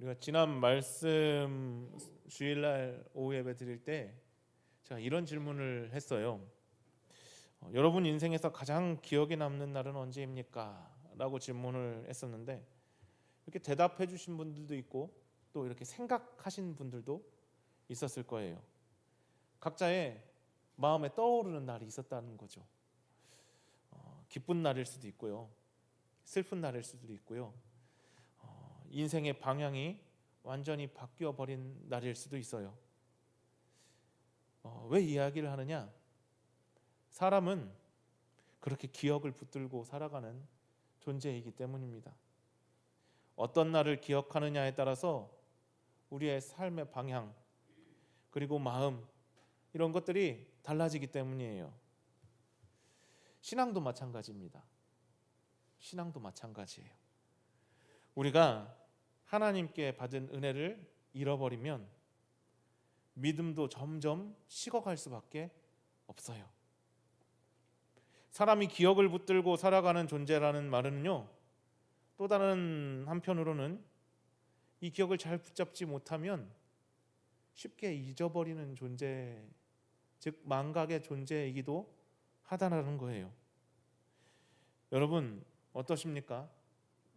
우리가 지난 말씀 주일날 오후 예배 드릴 때 제가 이런 질문을 했어요. 여러분 인생에서 가장 기억에 남는 날은 언제입니까? 라고 질문을 했었는데 이렇게 대답해 주신 분들도 있고 또 이렇게 생각하신 분들도 있었을 거예요. 각자의 마음에 떠오르는 날이 있었다는 거죠. 기쁜 날일 수도 있고요, 슬픈 날일 수도 있고요, 인생의 방향이 완전히 바뀌어 버린 날일 수도 있어요. 왜 이야기를 하느냐? 사람은 그렇게 기억을 붙들고 살아가는 존재이기 때문입니다. 어떤 날을 기억하느냐에 따라서 우리의 삶의 방향 그리고 마음 이런 것들이 달라지기 때문이에요. 신앙도 마찬가지입니다. 신앙도 마찬가지예요. 우리가 하나님께 받은 은혜를 잃어버리면 믿음도 점점 식어갈 수밖에 없어요. 사람이 기억을 붙들고 살아가는 존재라는 말은요, 또 다른 한편으로는 이 기억을 잘 붙잡지 못하면 쉽게 잊어버리는 존재, 즉 망각의 존재이기도 하다라는 거예요. 여러분 어떠십니까?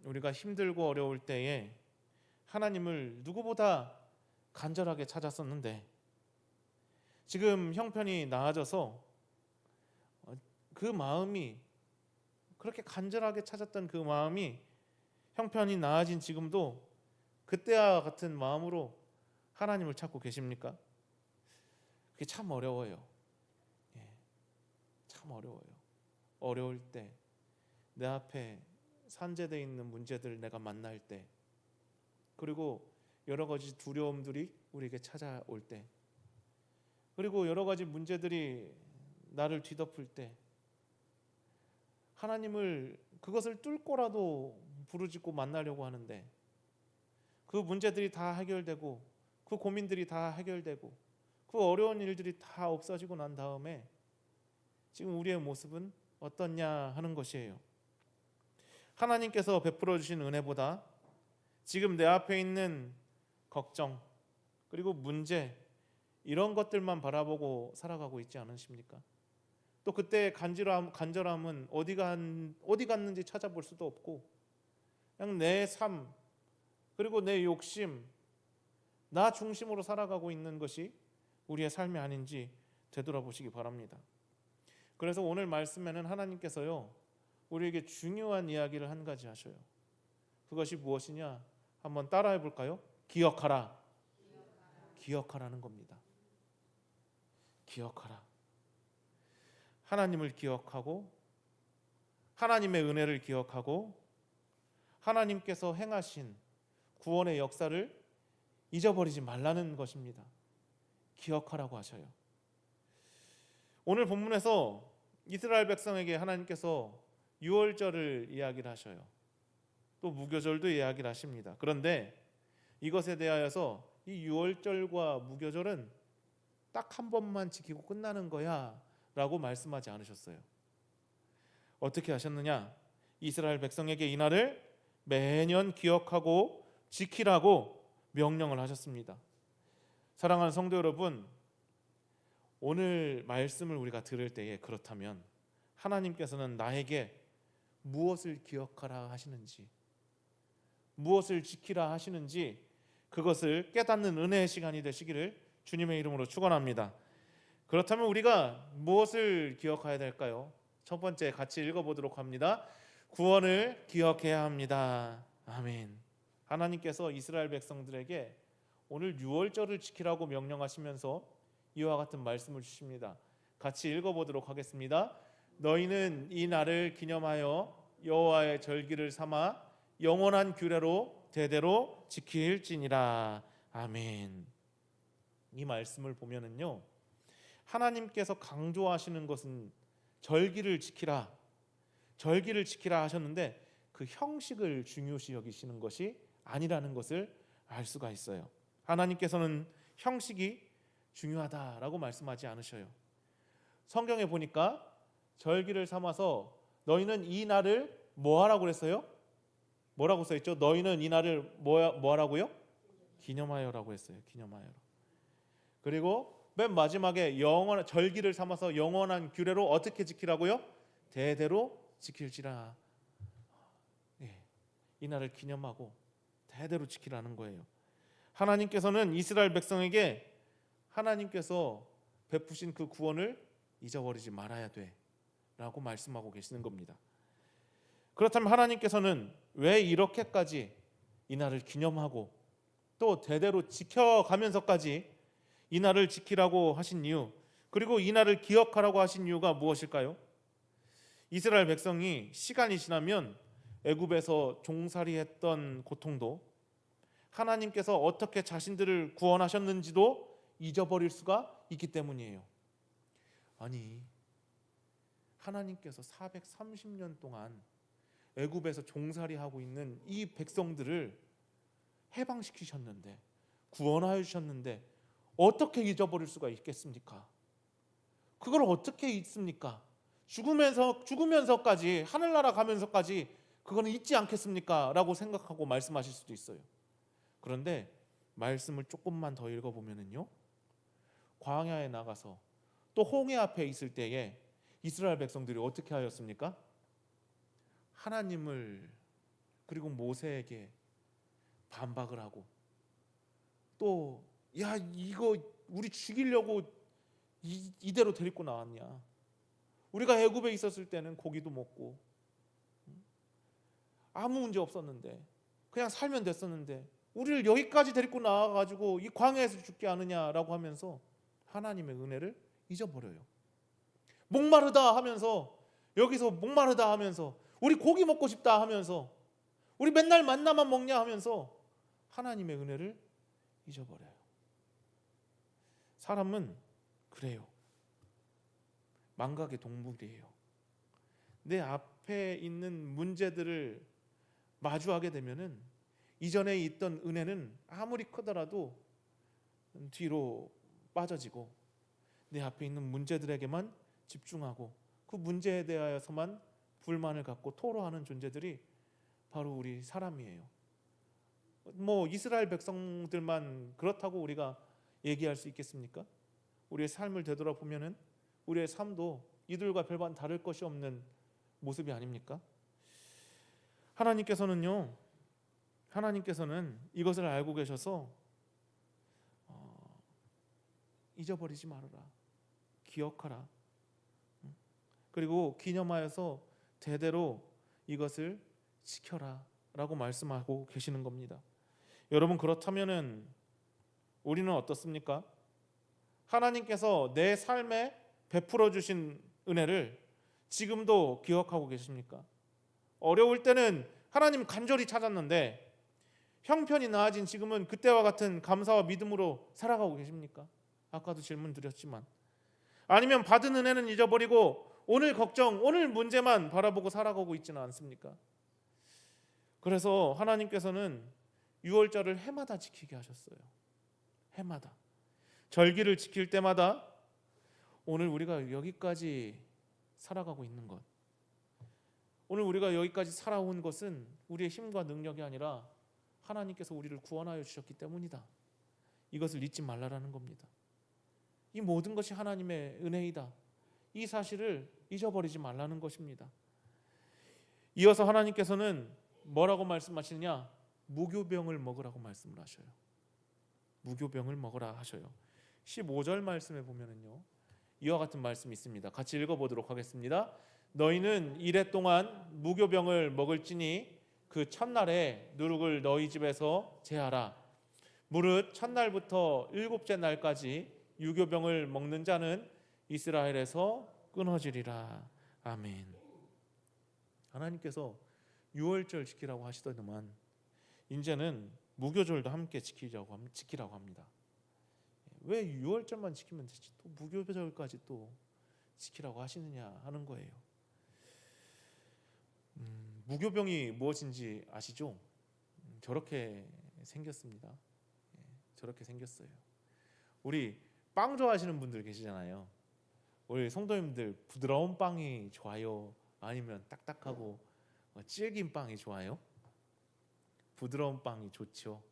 우리가 힘들고 어려울 때에 하나님을 누구보다 간절하게 찾았었는데 지금 형편이 나아져서 그 마음이, 그렇게 간절하게 찾았던 그 마음이 형편이 나아진 지금도 그때와 같은 마음으로 하나님을 찾고 계십니까? 그게 참 어려워요. 참 어려워요. 어려울 때, 내 앞에 산재되어 있는 문제들을 내가 만날 때, 그리고 여러 가지 두려움들이 우리에게 찾아올 때, 그리고 여러 가지 문제들이 나를 뒤덮을 때 하나님을 그것을 뚫고라도 부르짖고 만나려고 하는데 그 문제들이 다 해결되고 그 고민들이 다 해결되고 그 어려운 일들이 다 없어지고 난 다음에 지금 우리의 모습은 어떻냐 하는 것이에요. 하나님께서 베풀어 주신 은혜보다 지금 내 앞에 있는 걱정 그리고 문제 이런 것들만 바라보고 살아가고 있지 않으십니까? 또 그때의 간절함은 어디 갔는지 찾아볼 수도 없고 그냥 내 삶 그리고 내 욕심, 나 중심으로 살아가고 있는 것이 우리의 삶이 아닌지 되돌아보시기 바랍니다. 그래서 오늘 말씀에는 하나님께서요, 우리에게 중요한 이야기를 한 가지 하셔요. 그것이 무엇이냐? 한번 따라해 볼까요? 기억하라. 기억하라는 겁니다. 기억하라. 하나님을 기억하고 하나님의 은혜를 기억하고 하나님께서 행하신 구원의 역사를 잊어버리지 말라는 것입니다. 기억하라고 하셔요. 오늘 본문에서 이스라엘 백성에게 하나님께서 유월절을 이야기를 하셔요. 또 무교절도 이야기를 하십니다. 그런데 이것에 대하여서 이 유월절과 무교절은 딱 한 번만 지키고 끝나는 거야 라고 말씀하지 않으셨어요. 어떻게 하셨느냐? 이스라엘 백성에게 이 날을 매년 기억하고 지키라고 명령을 하셨습니다. 사랑하는 성도 여러분, 오늘 말씀을 우리가 들을 때에 그렇다면 하나님께서는 나에게 무엇을 기억하라 하시는지, 무엇을 지키라 하시는지 그것을 깨닫는 은혜의 시간이 되시기를 주님의 이름으로 축원합니다. 그렇다면 우리가 무엇을 기억해야 될까요? 첫 번째 같이 읽어보도록 합니다. 구원을 기억해야 합니다. 아멘. 하나님께서 이스라엘 백성들에게 오늘 유월절을 지키라고 명령하시면서 이와 같은 말씀을 주십니다. 같이 읽어보도록 하겠습니다. 너희는 이 날을 기념하여 여호와의 절기를 삼아 영원한 규례로 대대로 지킬지니라. 아멘. 이 말씀을 보면은요, 하나님께서 강조하시는 것은 절기를 지키라 하셨는데 그 형식을 중요시 여기시는 것이 아니라는 것을 알 수가 있어요. 하나님께서는 형식이 중요하다라고 말씀하지 않으셔요. 성경에 보니까 절기를 삼아서 너희는 이 날을 뭐 하라고 그랬어요? 뭐라고 써있죠? 너희는 이 날을 뭐 하라고요? 기념하여라고 했어요. 기념하여. 그리고 맨 마지막에 절기를 삼아서 영원한 규례로 어떻게 지키라고요? 대대로 지킬지라. 예, 이 날을 기념하고 대대로 지키라는 거예요. 하나님께서는 이스라엘 백성에게 하나님께서 베푸신 그 구원을 잊어버리지 말아야 돼 라고 말씀하고 계시는 겁니다. 그렇다면 하나님께서는 왜 이렇게까지 이 날을 기념하고 또 대대로 지켜가면서까지 이 날을 지키라고 하신 이유, 그리고 이 날을 기억하라고 하신 이유가 무엇일까요? 이스라엘 백성이 시간이 지나면 애굽에서 종살이했던 고통도, 하나님께서 어떻게 자신들을 구원하셨는지도 잊어버릴 수가 있기 때문이에요. 아니, 하나님께서 430년 동안 애굽에서 종살이하고 있는 이 백성들을 해방시키셨는데, 구원하여 주셨는데 어떻게 잊어버릴 수가 있겠습니까? 그걸 어떻게 잊습니까? 죽으면서까지, 하늘나라 가면서까지 그거는 잊지 않겠습니까? 라고 생각하고 말씀하실 수도 있어요. 그런데 말씀을 조금만 더 읽어보면요, 광야에 나가서 또 홍해 앞에 있을 때에 이스라엘 백성들이 어떻게 하였습니까? 하나님을, 그리고 모세에게 반박을 하고, 또 야, 이거 우리 죽이려고 이대로 데리고 나왔냐? 우리가 애굽에 있었을 때는 고기도 먹고 아무 문제 없었는데, 그냥 살면 됐었는데 우리를 여기까지 데리고 나와가지고 이 광야에서 죽게 하느냐라고 하면서 하나님의 은혜를 잊어버려요. 목마르다 하면서, 여기서 목마르다 하면서, 우리 고기 먹고 싶다 하면서, 우리 맨날 만나만 먹냐 하면서 하나님의 은혜를 잊어버려요. 사람은 그래요. 망각의 동물이에요. 내 앞에 있는 문제들을 마주하게 되면은 이전에 있던 은혜는 아무리 크더라도 뒤로 빠져지고, 내 앞에 있는 문제들에게만 집중하고 그 문제에 대하여서만 불만을 갖고 토로하는 존재들이 바로 우리 사람이에요. 뭐 이스라엘 백성들만 그렇다고 우리가 얘기할 수 있겠습니까? 우리의 삶을 되돌아보면은 우리의 삶도 이들과 별반 다를 것이 없는 모습이 아닙니까? 하나님께서는 이것을 알고 계셔서 잊어버리지 말아라, 기억하라, 그리고 기념하여서 대대로 이것을 지켜라 라고 말씀하고 계시는 겁니다. 여러분, 그렇다면은 우리는 어떻습니까? 하나님께서 내 삶에 베풀어 주신 은혜를 지금도 기억하고 계십니까? 어려울 때는 하나님 간절히 찾았는데 형편이 나아진 지금은 그때와 같은 감사와 믿음으로 살아가고 계십니까? 아까도 질문 드렸지만. 아니면 받은 은혜는 잊어버리고 오늘 걱정, 오늘 문제만 바라보고 살아가고 있지는 않습니까? 그래서 하나님께서는 유월절을 해마다 지키게 하셨어요. 해마다. 절기를 지킬 때마다 오늘 우리가 여기까지 살아가고 있는 것, 오늘 우리가 여기까지 살아온 것은 우리의 힘과 능력이 아니라 하나님께서 우리를 구원하여 주셨기 때문이다. 이것을 잊지 말라라는 겁니다. 이 모든 것이 하나님의 은혜이다. 이 사실을 잊어버리지 말라는 것입니다. 이어서 하나님께서는 뭐라고 말씀하시느냐? 무교병을 먹으라고 말씀을 하셔요. 무교병을 먹으라 하셔요. 15절 말씀에 보면은요, 이와 같은 말씀이 있습니다. 같이 읽어보도록 하겠습니다. 너희는 이레 동안 무교병을 먹을지니 그 첫날에 누룩을 너희 집에서 제하라. 무릇 첫날부터 일곱째 날까지 유교병을 먹는 자는 이스라엘에서 끊어지리라. 아멘. 하나님께서 유월절 지키라고 하시더니만 이제는 무교절도 함께 지키라고 합니다. 왜 유월절만 지키면 되지 또 무교절까지 또 지키라고 하시느냐 하는 거예요. 무교병이 무엇인지 아시죠? 저렇게 생겼습니다. 저렇게 생겼어요. 우리 빵 좋아하시는 분들 계시잖아요. 우리 성도님들 부드러운 빵이 좋아요? 아니면 딱딱하고 질긴 빵이 좋아요? 부드러운 빵이 좋죠.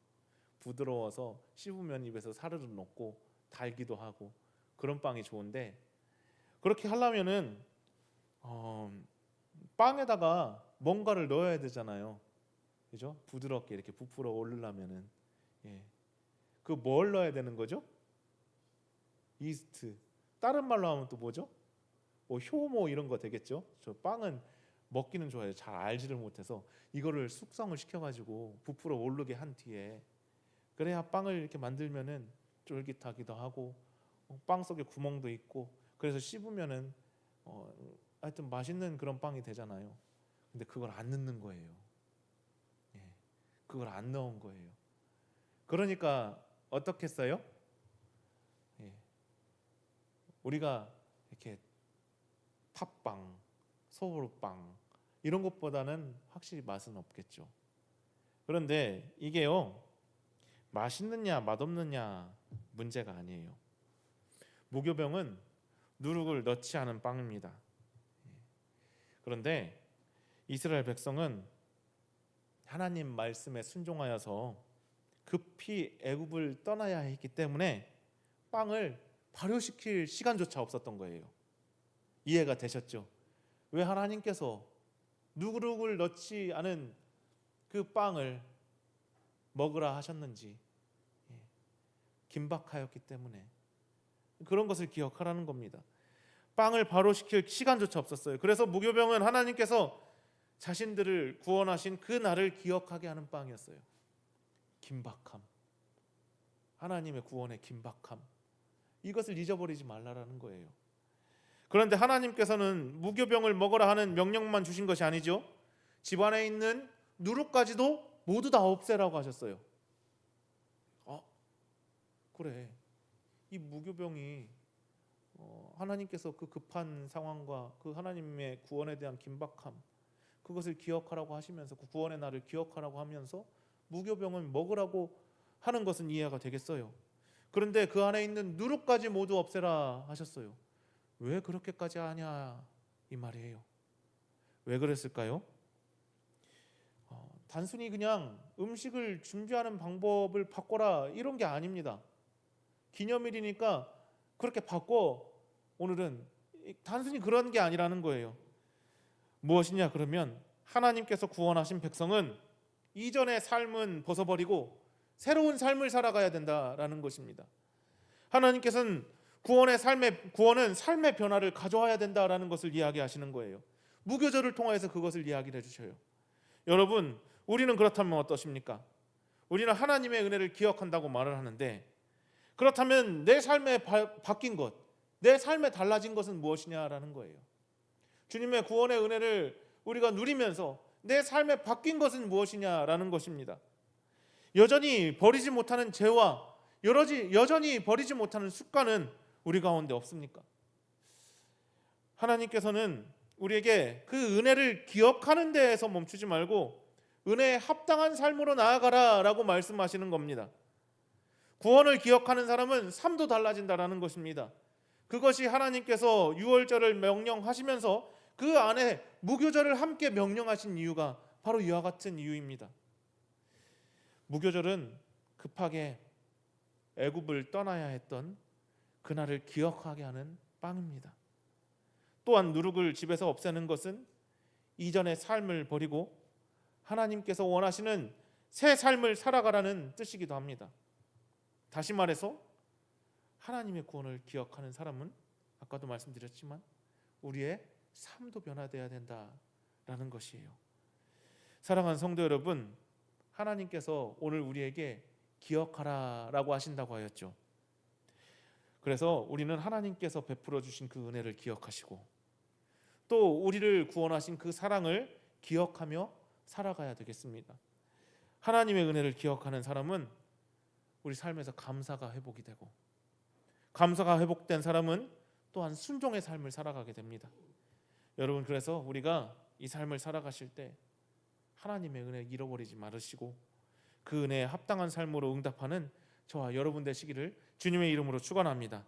부드러워서 씹으면 입에서 사르르 녹고 달기도 하고 그런 빵이 좋은데, 그렇게 하려면은 빵에다가 뭔가를 넣어야 되잖아요. 그죠? 부드럽게 이렇게 부풀어 오르려면은, 예. 그 뭘 넣어야 되는 거죠? 이스트. 다른 말로 하면 또 뭐죠? 뭐 효모 이런 거 되겠죠? 저 빵은 먹기는 좋아요. 잘 알지를 못해서 이거를 숙성을 시켜가지고 부풀어 오르게 한 뒤에, 그래야 빵을 이렇게 만들면은 쫄깃하기도 하고 빵 속에 구멍도 있고, 그래서 씹으면은 하여튼 맛있는 그런 빵이 되잖아요. 근데 그걸 안 넣는 거예요. 예, 그걸 안 넣은 거예요. 그러니까 어떻겠어요? 예, 우리가 이렇게 팥빵, 소보루빵 이런 것보다는 확실히 맛은 없겠죠. 그런데 이게요, 맛있느냐 맛없느냐 문제가 아니에요. 무교병은 누룩을 넣지 않은 빵입니다. 그런데 이스라엘 백성은 하나님 말씀에 순종하여서 급히 애굽을 떠나야 했기 때문에 빵을 발효시킬 시간조차 없었던 거예요. 이해가 되셨죠? 왜 하나님께서 누룩을 넣지 않은 그 빵을 먹으라 하셨는지, 긴박하였기 때문에 그런 것을 기억하라는 겁니다. 빵을 발효시킬 시간조차 없었어요. 그래서 무교병은 하나님께서 자신들을 구원하신 그 날을 기억하게 하는 빵이었어요. 긴박함, 하나님의 구원의 긴박함, 이것을 잊어버리지 말라라는 거예요. 그런데 하나님께서는 무교병을 먹으라 하는 명령만 주신 것이 아니죠. 집안에 있는 누룩까지도 모두 다 없애라고 하셨어요. 그래, 이 무교병이 하나님께서 그 급한 상황과 그 하나님의 구원에 대한 긴박함, 그것을 기억하라고 하시면서, 그 구원의 날을 기억하라고 하면서 무교병을 먹으라고 하는 것은 이해가 되겠어요. 그런데 그 안에 있는 누룩까지 모두 없애라 하셨어요. 왜 그렇게까지 하냐 이 말이에요. 왜 그랬을까요? 단순히 그냥 음식을 준비하는 방법을 바꿔라 이런 게 아닙니다. 기념일이니까 그렇게 바꿔, 오늘은, 단순히 그런 게 아니라는 거예요. 무엇이냐 그러면, 하나님께서 구원하신 백성은 이전의 삶은 벗어버리고 새로운 삶을 살아가야 된다라는 것입니다. 하나님께서는 구원은 삶의 변화를 가져와야 된다라는 것을 이야기하시는 거예요. 무교절을 통해서 그것을 이야기를 해주셔요. 여러분, 우리는 그렇다면 어떠십니까? 우리는 하나님의 은혜를 기억한다고 말을 하는데, 그렇다면 내 삶에 바뀐 것, 내 삶에 달라진 것은 무엇이냐라는 거예요. 주님의 구원의 은혜를 우리가 누리면서 내 삶에 바뀐 것은 무엇이냐라는 것입니다. 여전히 버리지 못하는 죄와 여전히 버리지 못하는 습관은 우리 가운데 없습니까? 하나님께서는 우리에게 그 은혜를 기억하는 데에서 멈추지 말고 은혜에 합당한 삶으로 나아가라라고 말씀하시는 겁니다. 구원을 기억하는 사람은 삶도 달라진다라는 것입니다. 그것이 하나님께서 유월절을 명령하시면서 그 안에 무교절을 함께 명령하신 이유가 바로 이와 같은 이유입니다. 무교절은 급하게 애굽을 떠나야 했던 그날을 기억하게 하는 빵입니다. 또한 누룩을 집에서 없애는 것은 이전의 삶을 버리고 하나님께서 원하시는 새 삶을 살아가라는 뜻이기도 합니다. 다시 말해서 하나님의 구원을 기억하는 사람은 아까도 말씀드렸지만 우리의 삶도 변화되어야 된다라는 것이에요. 사랑하는 성도 여러분, 하나님께서 오늘 우리에게 기억하라라고 하신다고 하였죠. 그래서 우리는 하나님께서 베풀어 주신 그 은혜를 기억하시고 또 우리를 구원하신 그 사랑을 기억하며 살아가야 되겠습니다. 하나님의 은혜를 기억하는 사람은 우리 삶에서 감사가 회복이 되고, 감사가 회복된 사람은 또한 순종의 삶을 살아가게 됩니다. 여러분, 그래서 우리가 이 삶을 살아가실 때 하나님의 은혜 잃어버리지 말으시고 그 은혜에 합당한 삶으로 응답하는 저와 여러분 되시기를 주님의 이름으로 축원합니다.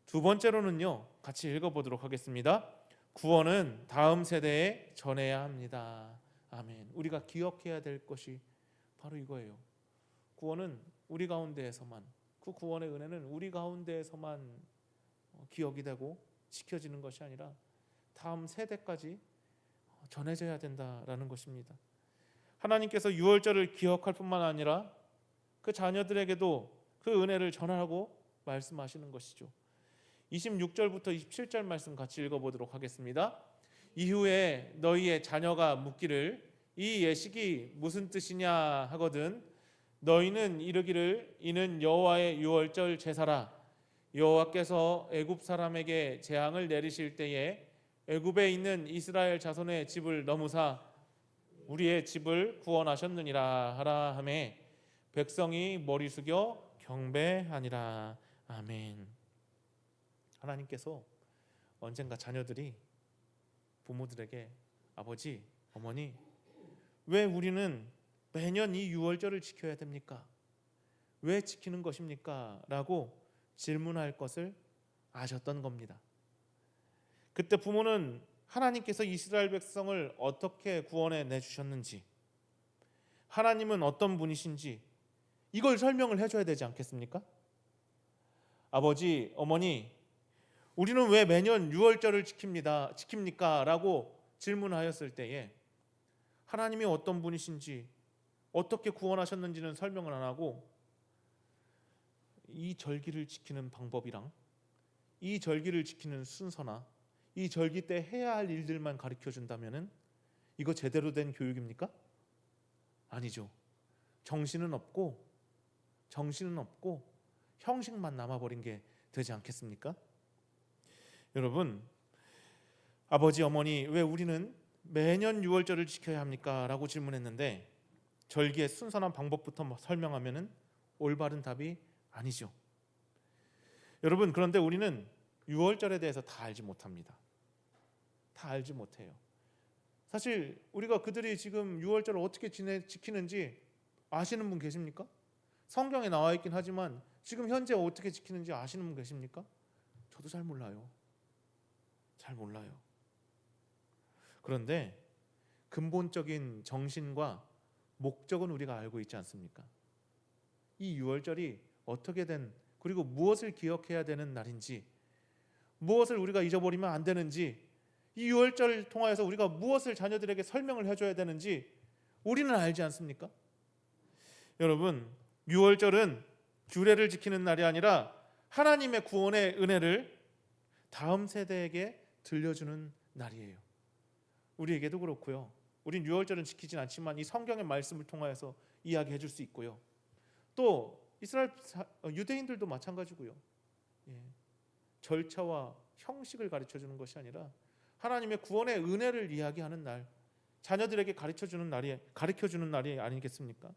두 번째로는요, 같이 읽어보도록 하겠습니다. 구원은 다음 세대에 전해야 합니다. 아멘. 우리가 기억해야 될 것이 바로 이거예요. 구원은 우리 가운데에서만, 그 구원의 은혜는 우리 가운데에서만 기억이 되고 지켜지는 것이 아니라 다음 세대까지 전해져야 된다라는 것입니다. 하나님께서 유월절을 기억할 뿐만 아니라 그 자녀들에게도 그 은혜를 전하라고 말씀하시는 것이죠. 26절부터 27절 말씀 같이 읽어보도록 하겠습니다. 이후에 너희의 자녀가 묻기를 이 예식이 무슨 뜻이냐 하거든 너희는 이르기를 이는 여호와의 유월절 제사라. 여호와께서 애굽 사람에게 재앙을 내리실 때에 애굽에 있는 이스라엘 자손의 집을 넘으사 우리의 집을 구원하셨느니라 하라 하매 백성이 머리 숙여 경배하니라. 아멘. 하나님께서 언젠가 자녀들이 부모들에게 아버지, 어머니, 왜 우리는 매년 이 유월절을 지켜야 됩니까? 왜 지키는 것입니까? 라고 질문할 것을 아셨던 겁니다. 그때 부모는 하나님께서 이스라엘 백성을 어떻게 구원해 내주셨는지, 하나님은 어떤 분이신지 이걸 설명을 해줘야 되지 않겠습니까? 아버지, 어머니, 우리는 왜 매년 유월절을 지킵니까? 라고 질문하였을 때에 하나님이 어떤 분이신지 어떻게 구원하셨는지는 설명을 안 하고 이 절기를 지키는 방법이랑 이 절기를 지키는 순서나 이 절기 때 해야 할 일들만 가르쳐 준다면은 이거 제대로 된 교육입니까? 아니죠. 정신은 없고 형식만 남아버린 게 되지 않겠습니까? 여러분, 아버지, 어머니, 왜 우리는 매년 유월절을 지켜야 합니까? 라고 질문했는데 절기의 순서나 방법부터 설명하면은 올바른 답이 아니죠. 여러분, 그런데 우리는 유월절에 대해서 다 알지 못합니다. 다 알지 못해요. 사실 우리가 그들이 지금 유월절을 어떻게 지키는지 아시는 분 계십니까? 성경에 나와 있긴 하지만 지금 현재 어떻게 지키는지 아시는 분 계십니까? 저도 잘 몰라요. 잘 몰라요. 그런데 근본적인 정신과 목적은 우리가 알고 있지 않습니까? 이 유월절이 어떻게 된 그리고 무엇을 기억해야 되는 날인지, 무엇을 우리가 잊어버리면 안 되는지, 이 유월절을 통하여서 우리가 무엇을 자녀들에게 설명을 해줘야 되는지 우리는 알지 않습니까? 여러분, 유월절은 규례를 지키는 날이 아니라 하나님의 구원의 은혜를 다음 세대에게 들려주는 날이에요. 우리에게도 그렇고요. 우린 유월절은 지키진 않지만 이 성경의 말씀을 통하여서 이야기해 줄 수 있고요. 또 이스라엘 유대인들도 마찬가지고요. 절차와 형식을 가르쳐 주는 것이 아니라 하나님의 구원의 은혜를 이야기하는 날, 자녀들에게 가르쳐 주는 날이 아니겠습니까?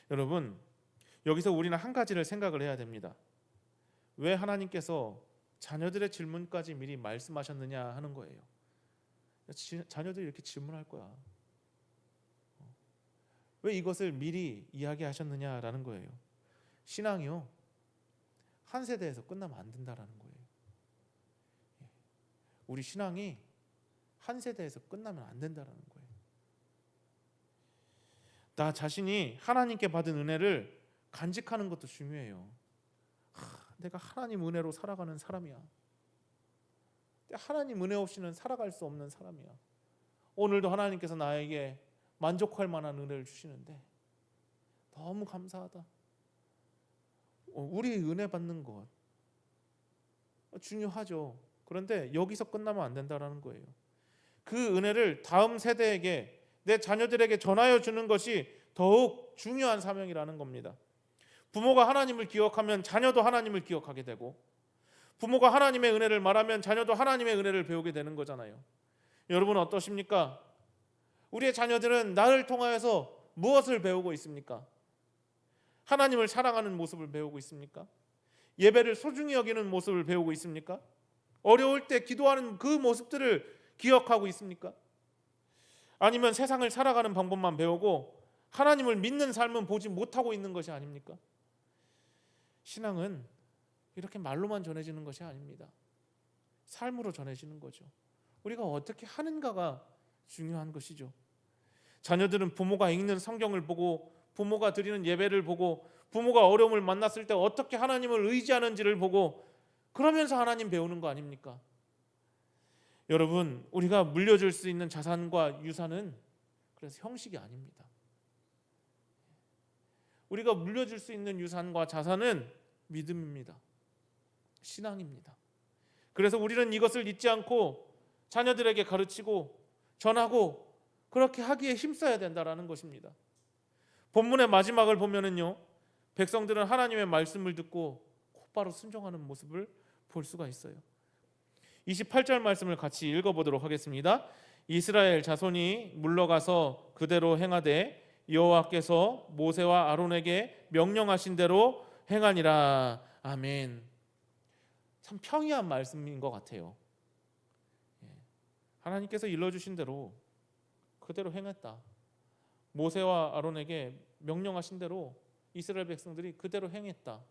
여러분, 여기서 우리는 한 가지를 생각을 해야 됩니다. 왜 하나님께서 자녀들의 질문까지 미리 말씀하셨느냐 하는 거예요. 자녀들이 이렇게 질문할 거야. 왜 이것을 미리 이야기하셨느냐라는 거예요. 신앙이요, 한 세대에서 끝나면 안 된다라는 거예요. 우리 신앙이 한 세대에서 끝나면 안 된다라는 거예요. 나 자신이 하나님께 받은 은혜를 간직하는 것도 중요해요. 내가 하나님 은혜로 살아가는 사람이야. 하나님 은혜 없이는 살아갈 수 없는 사람이야. 오늘도 하나님께서 나에게 만족할 만한 은혜를 주시는데 너무 감사하다. 우리 은혜 받는 것 중요하죠. 그런데 여기서 끝나면 안 된다라는 거예요. 그 은혜를 다음 세대에게, 내 자녀들에게 전하여 주는 것이 더욱 중요한 사명이라는 겁니다. 부모가 하나님을 기억하면 자녀도 하나님을 기억하게 되고, 부모가 하나님의 은혜를 말하면 자녀도 하나님의 은혜를 배우게 되는 거잖아요. 여러분 어떠십니까? 우리의 자녀들은 나를 통하여서 무엇을 배우고 있습니까? 하나님을 사랑하는 모습을 배우고 있습니까? 예배를 소중히 여기는 모습을 배우고 있습니까? 어려울 때 기도하는 그 모습들을 기억하고 있습니까? 아니면 세상을 살아가는 방법만 배우고 하나님을 믿는 삶은 보지 못하고 있는 것이 아닙니까? 신앙은 이렇게 말로만 전해지는 것이 아닙니다. 삶으로 전해지는 거죠. 우리가 어떻게 하는가가 중요한 것이죠. 자녀들은 부모가 읽는 성경을 보고 부모가 드리는 예배를 보고 부모가 어려움을 만났을 때 어떻게 하나님을 의지하는지를 보고 그러면서 하나님 배우는 거 아닙니까? 여러분, 우리가 물려줄 수 있는 자산과 유산은 그래서 형식이 아닙니다. 우리가 물려줄 수 있는 유산과 자산은 믿음입니다. 신앙입니다. 그래서 우리는 이것을 잊지 않고 자녀들에게 가르치고 전하고 그렇게 하기에 힘써야 된다라는 것입니다. 본문의 마지막을 보면은요, 백성들은 하나님의 말씀을 듣고 곧바로 순종하는 모습을 볼 수가 있어요. 28절 말씀을 같이 읽어보도록 하겠습니다. 이스라엘 자손이 물러가서 그대로 행하되 여호와께서 모세와 아론에게 명령하신 대로 행하니라. 아멘. 참 평이한 말씀인 것 같아요. 하나님께서 일러주신 대로 그대로 행했다. 모세와 아론에게 명령하신 대로 이스라엘 백성들이 그대로 행했다.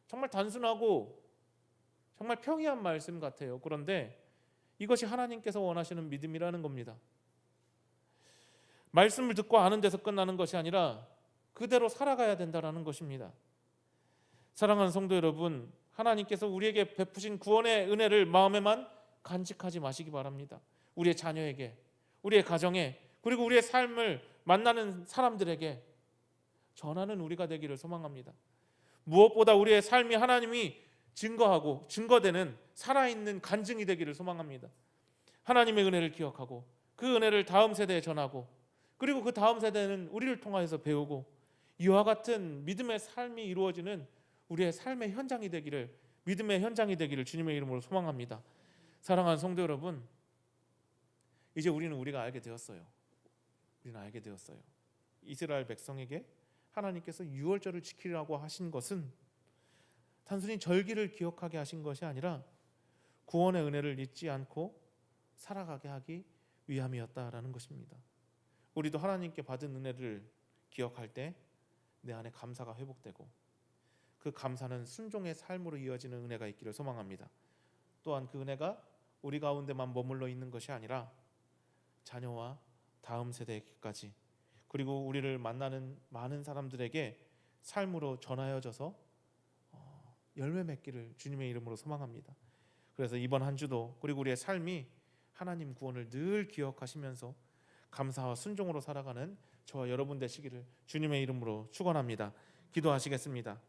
정말 단순하고 정말 평이한 말씀 같아요. 그런데 이것이 하나님께서 원하시는 믿음이라는 겁니다. 말씀을 듣고 아는 데서 끝나는 것이 아니라 그대로 살아가야 된다는 것입니다. 사랑하는 성도 여러분, 하나님께서 우리에게 베푸신 구원의 은혜를 마음에만 간직하지 마시기 바랍니다. 우리의 자녀에게, 우리의 가정에, 그리고 우리의 삶을 만나는 사람들에게 전하는 우리가 되기를 소망합니다. 무엇보다 우리의 삶이 하나님이 증거하고 증거되는 살아있는 간증이 되기를 소망합니다. 하나님의 은혜를 기억하고 그 은혜를 다음 세대에 전하고 그리고 그 다음 세대는 우리를 통하여서 배우고 이와 같은 믿음의 삶이 이루어지는 우리의 삶의 현장이 되기를, 믿음의 현장이 되기를 주님의 이름으로 소망합니다. 사랑하는 성도 여러분, 이제 우리가 알게 되었어요. 우리는 알게 되었어요. 이스라엘 백성에게 하나님께서 유월절을 지키라고 하신 것은 단순히 절기를 기억하게 하신 것이 아니라 구원의 은혜를 잊지 않고 살아가게 하기 위함이었다라는 것입니다. 우리도 하나님께 받은 은혜를 기억할 때 내 안에 감사가 회복되고 그 감사는 순종의 삶으로 이어지는 은혜가 있기를 소망합니다. 또한 그 은혜가 우리 가운데만 머물러 있는 것이 아니라 자녀와 다음 세대에게까지 그리고 우리를 만나는 많은 사람들에게 삶으로 전하여져서 열매 맺기를 주님의 이름으로 소망합니다. 그래서 이번 한 주도 그리고 우리의 삶이 하나님 구원을 늘 기억하시면서 감사와 순종으로 살아가는 저와 여러분 되시기를 주님의 이름으로 축원합니다. 기도하시겠습니다.